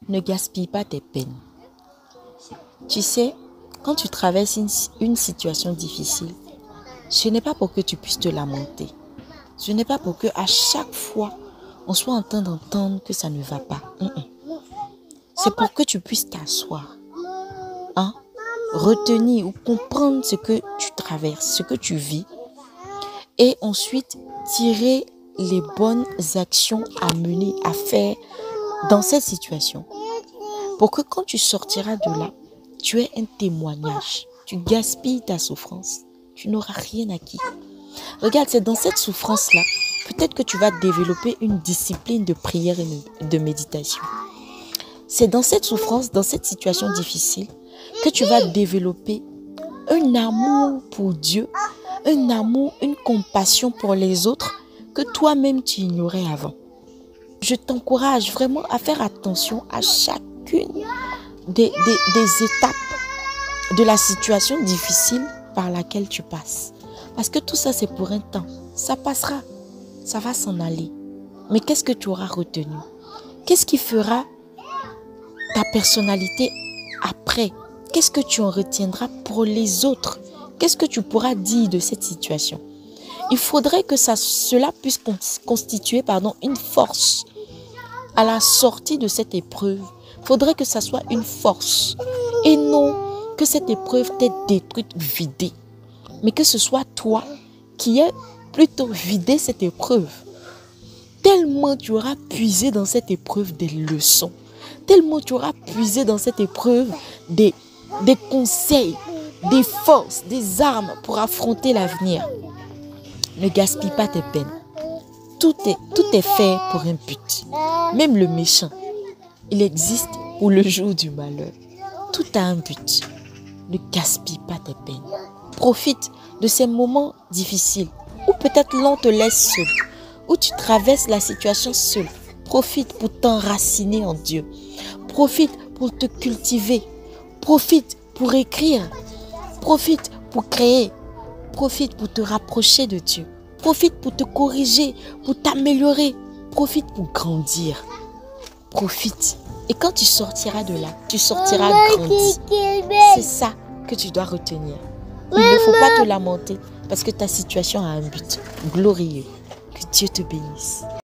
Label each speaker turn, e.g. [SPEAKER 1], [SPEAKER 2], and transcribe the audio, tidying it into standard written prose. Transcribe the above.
[SPEAKER 1] Ne gaspille pas tes peines. Tu sais, quand tu traverses une situation difficile, ce n'est pas pour que tu puisses te lamenter. Ce n'est pas pour que à chaque fois, on soit en train d'entendre que ça ne va pas. C'est pour que tu puisses t'asseoir. Retenir ou comprendre ce que tu traverses, ce que tu vis. Et ensuite, tirer les bonnes actions à mener, à faire dans cette situation. Pour que quand tu sortiras de là, tu aies un témoignage. Tu gaspilles ta souffrance. Tu n'auras rien acquis. Regarde, c'est dans cette souffrance-là, peut-être que tu vas développer une discipline de prière et de méditation. C'est dans cette souffrance, dans cette situation difficile, que tu vas développer un amour pour Dieu, un amour, une compassion pour les autres que toi-même tu ignorais avant. Je t'encourage vraiment à faire attention à chacune des étapes de la situation difficile par laquelle tu passes. Parce que tout ça, c'est pour un temps. Ça passera. Ça va s'en aller. Mais qu'est-ce que tu auras retenu? Qu'est-ce qui fera ta personnalité après? Qu'est-ce que tu en retiendras pour les autres? Qu'est-ce que tu pourras dire de cette situation? Il faudrait que cela puisse constituer une force. À la sortie de cette épreuve, il faudrait que ça soit une force. Et non que cette épreuve t'ait détruite, vidée. Mais que ce soit toi qui aies plutôt vidé cette épreuve. Tellement tu auras puisé dans cette épreuve des leçons. Tellement tu auras puisé dans cette épreuve des conseils, des forces, des armes pour affronter l'avenir. Ne gaspille pas tes peines. Tout est fait pour un but. Même le méchant, il existe pour le jour du malheur. Tout a un but. Ne gaspille pas tes peines. Profite de ces moments difficiles où peut-être l'on te laisse seul, où tu traverses la situation seul. Profite pour t'enraciner en Dieu. Profite pour te cultiver. Profite pour écrire. Profite pour créer. Profite pour te rapprocher de Dieu. Profite pour te corriger, pour t'améliorer. Profite pour grandir. Profite. Et quand tu sortiras de là, tu sortiras grandi. C'est ça que tu dois retenir. Il ne faut pas te lamenter parce que ta situation a un but glorieux. Que Dieu te bénisse.